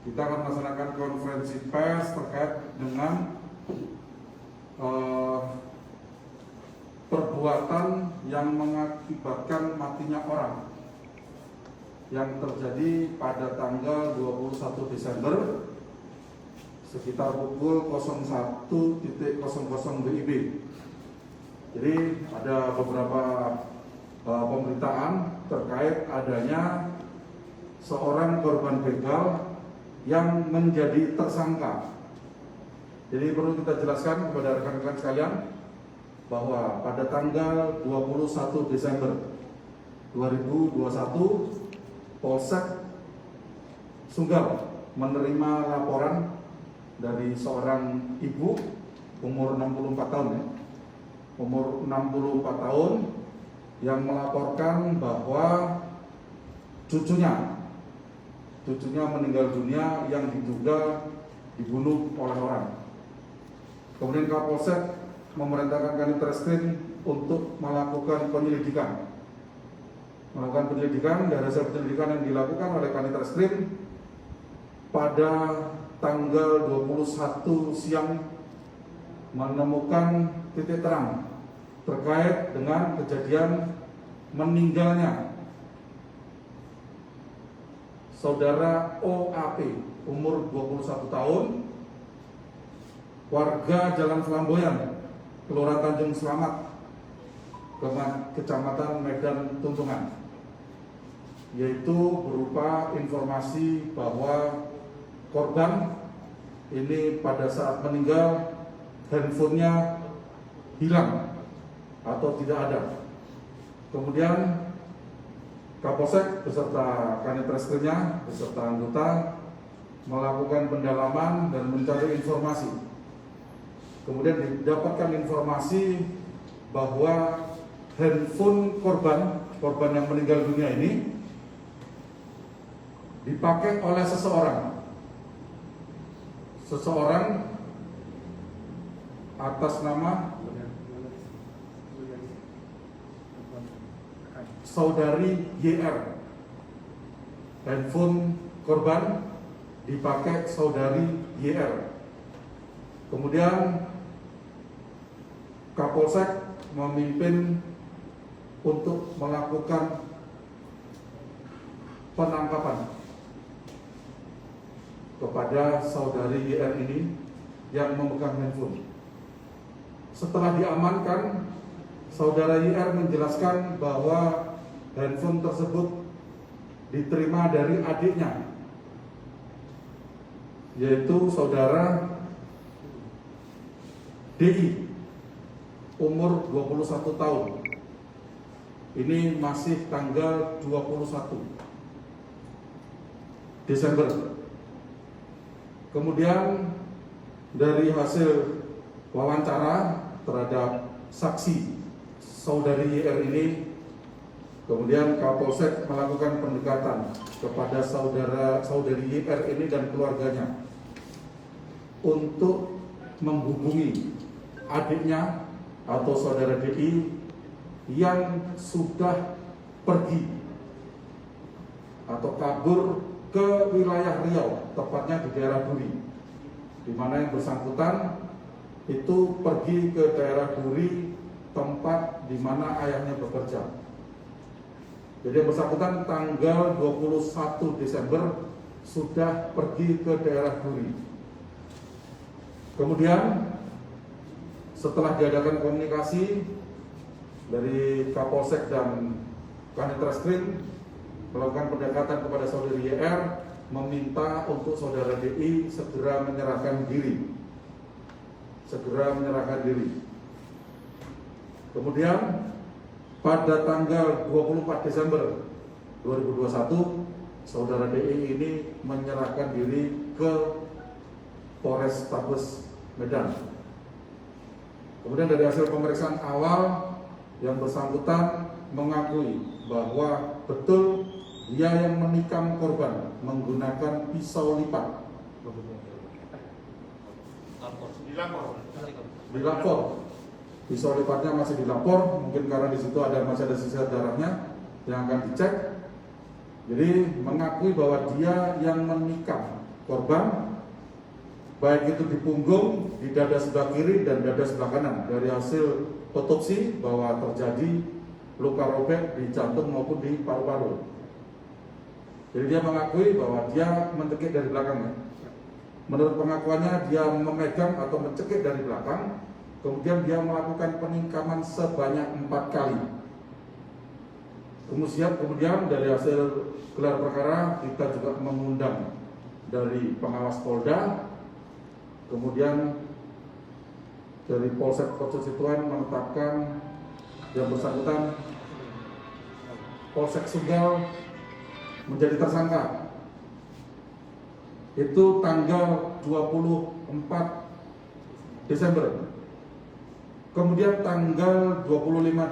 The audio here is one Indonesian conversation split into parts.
kita akan melaksanakan konferensi pers terkait dengan perbuatan yang mengakibatkan matinya orang yang terjadi pada tanggal 21 Desember sekitar pukul 01.00 WIB. Jadi ada beberapa pemberitaan terkait adanya seorang korban begal yang menjadi tersangka. Jadi perlu kita jelaskan kepada rekan-rekan sekalian bahwa pada tanggal 21 Desember 2021 Polsek Sunggal menerima laporan dari seorang ibu umur 64 tahun umur 64 tahun yang melaporkan bahwa cucunya meninggal dunia yang diduga dibunuh oleh orang. Kemudian Kapolsek memerintahkan Kanit Reskrim untuk melakukan penyelidikan. Dari hasil penyelidikan yang dilakukan oleh Kanit Reskrim pada tanggal 21 siang menemukan titik terang terkait dengan kejadian meninggalnya saudara OAP umur 21 tahun, warga Jalan Flamboyan, Kelurahan Tanjung Selamat, Kecamatan Medan Tuntungan, yaitu berupa informasi bahwa korban ini pada saat meninggal handphonenya hilang atau tidak ada. Kemudian Kapolsek beserta Kanit Reskrimnya beserta anggota melakukan pendalaman dan mencari informasi. Kemudian didapatkan informasi bahwa handphone korban yang meninggal dunia ini dipakai oleh seseorang atas nama saudari YR. Handphone korban dipakai saudari YR. Kemudian Kapolsek memimpin untuk melakukan penangkapan kepada saudari YR ini yang memegang handphone. Setelah diamankan, saudara YR menjelaskan bahwa handphone tersebut diterima dari adiknya, yaitu saudara DI umur 21 tahun. Ini masih tanggal 21 Desember. Kemudian dari hasil wawancara terhadap saksi saudari YR ini, kemudian Kapolsek melakukan pendekatan kepada saudari YR ini dan keluarganya untuk menghubungi adiknya atau saudara DI yang sudah pergi atau kabur ke wilayah Riau, tepatnya di daerah Duri, di mana yang bersangkutan itu pergi ke daerah Duri, tempat di mana ayahnya bekerja. Jadi yang bersangkutan tanggal 21 Desember sudah pergi ke daerah Duri. Kemudian setelah diadakan komunikasi dari Kapolsek dan Kanit Reskrim melakukan pendekatan kepada saudari YR, meminta untuk saudara DI segera menyerahkan diri. Kemudian pada tanggal 24 Desember 2021, saudara DI ini menyerahkan diri ke Polrestabes Medan. Kemudian dari hasil pemeriksaan awal, yang bersangkutan mengakui bahwa betul dia yang menikam korban menggunakan pisau lipat. Dilapor. Pisau lipatnya masih dilapor, mungkin karena di situ masih ada sisa darahnya yang akan dicek. Jadi mengakui bahwa dia yang menikam korban, baik itu di punggung, di dada sebelah kiri dan dada sebelah kanan. Dari hasil otopsi bahwa terjadi luka robek di jantung maupun di paru-paru. Jadi dia mengakui bahwa dia mencekik dari belakang. Menurut pengakuannya dia memegang atau mencekik dari belakang, kemudian dia melakukan peningkaman sebanyak 4 kali. Kemudian dari hasil gelar perkara kita juga mengundang dari pengawas Polda, kemudian dari Polsek Percocituan menetapkan yang bersangkutan Polsek Sunggal menjadi tersangka. Itu tanggal 24 Desember. Kemudian tanggal 25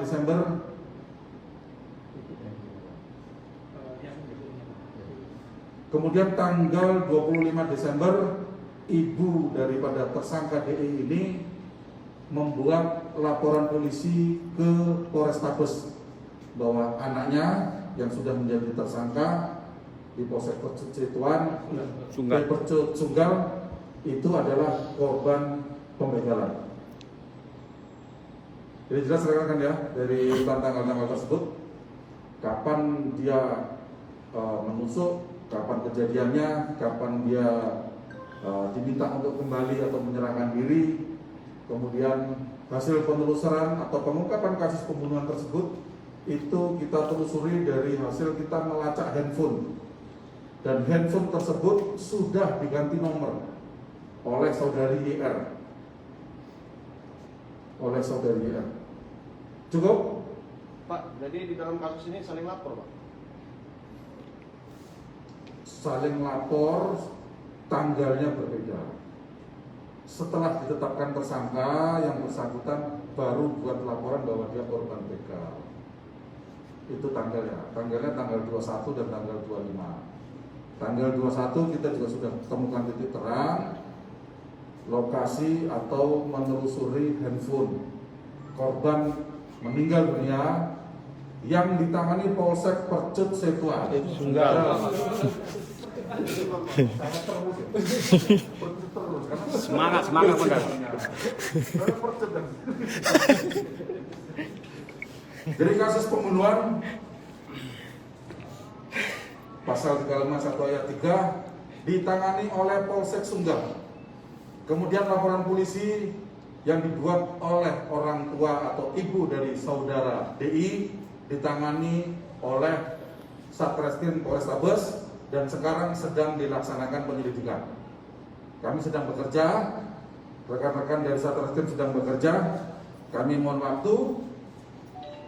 Desember ibu daripada tersangka DI ini membuat laporan polisi ke Polrestabes bahwa anaknya yang sudah menjadi tersangka di Polsek Percocituan Sunggal itu adalah korban pembegalan. Jadi jelas rekan-rekan ya, dari tanggal-tanggal tersebut, kapan dia menusuk, kapan kejadiannya, kapan dia diminta untuk kembali atau menyerahkan diri, kemudian hasil penelusuran atau pengungkapan kasus pembunuhan tersebut itu kita telusuri dari hasil kita melacak handphone, dan handphone tersebut sudah diganti nomor oleh saudari YR. Cukup? Pak, jadi di dalam kasus ini saling lapor, Pak? Saling lapor, tanggalnya berbeda. Setelah ditetapkan tersangka, yang bersangkutan baru buat laporan bahwa dia korban begal. Itu tanggalnya tanggal 21 dan tanggal 25. Tanggal 21 kita juga sudah temukan titik terang lokasi atau menelusuri handphone korban meninggal dunia yang ditangani Polsek Percocituan Sunggal. Semangat benar. Jadi kasus pembunuhan pasal 351 ayat 3 ditangani oleh Polsek Sunggal. Kemudian laporan polisi yang dibuat oleh orang tua atau ibu dari saudara DI ditangani oleh Satreskrim Polrestabes dan sekarang sedang dilaksanakan penyelidikan. Kami sedang bekerja, rekan-rekan dari Satreskrim sedang bekerja. Kami mohon waktu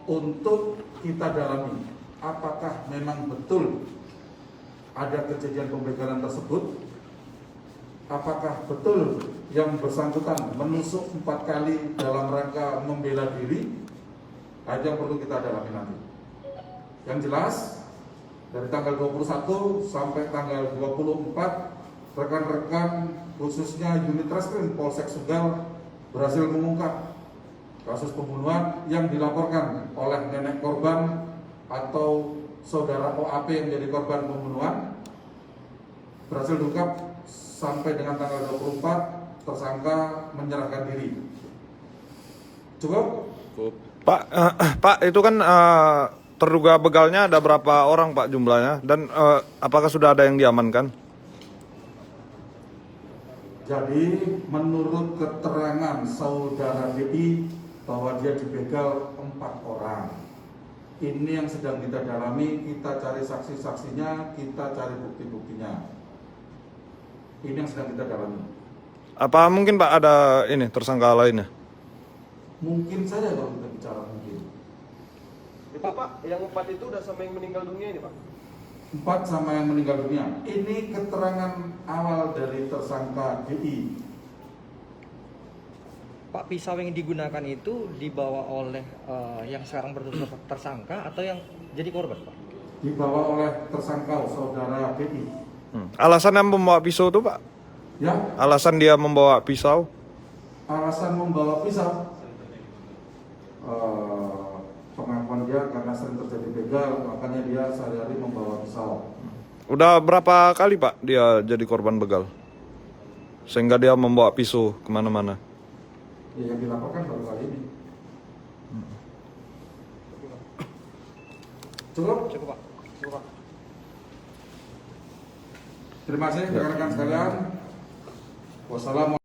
untuk kita dalami apakah memang betul ada kejadian pembegalan tersebut, apakah betul yang bersangkutan menusuk 4 kali dalam rangka membela diri. Itu yang perlu kita dalami nanti. Yang jelas dari tanggal 21 sampai tanggal 24 rekan-rekan khususnya unit reskrim Polsek Sunggal berhasil mengungkap kasus pembunuhan yang dilaporkan oleh nenek korban atau saudara OAP yang menjadi korban pembunuhan. Berhasil diungkap sampai dengan tanggal 24 tersangka menyerahkan diri. Cukup? Pak, itu kan terduga begalnya ada berapa orang Pak jumlahnya, dan apakah sudah ada yang diamankan? Jadi menurut keterangan saudara DI bahwa dia dibegal 4 orang. Ini yang sedang kita dalami, kita cari saksi-saksinya, kita cari bukti-buktinya. Ini yang sedang kita dalami. Apa mungkin Pak ada ini tersangka lainnya? Mungkin saja kalau kita bicara mungkin. Itu Pak, yang 4 itu udah sama yang meninggal dunia ini Pak? 4 sama yang meninggal dunia. Ini keterangan awal dari tersangka DI. Pak, pisau yang digunakan itu dibawa oleh yang sekarang bertutur tersangka atau yang jadi korban, Pak? Dibawa oleh tersangka saudara DI. Alasan yang membawa pisau itu Pak? Ya, Alasan dia membawa pisau? alasan membawa pisau pengakuan dia karena sering terjadi begal, makanya dia sehari-hari membawa pisau. Udah berapa kali Pak dia jadi korban begal? Sehingga dia membawa pisau kemana-mana. Ya, yang dilaporkan baru kali ini. Cukup? Cukup Pak. Cukup Pak. Terima kasih rekan-rekan sekalian. Wassalamualaikum.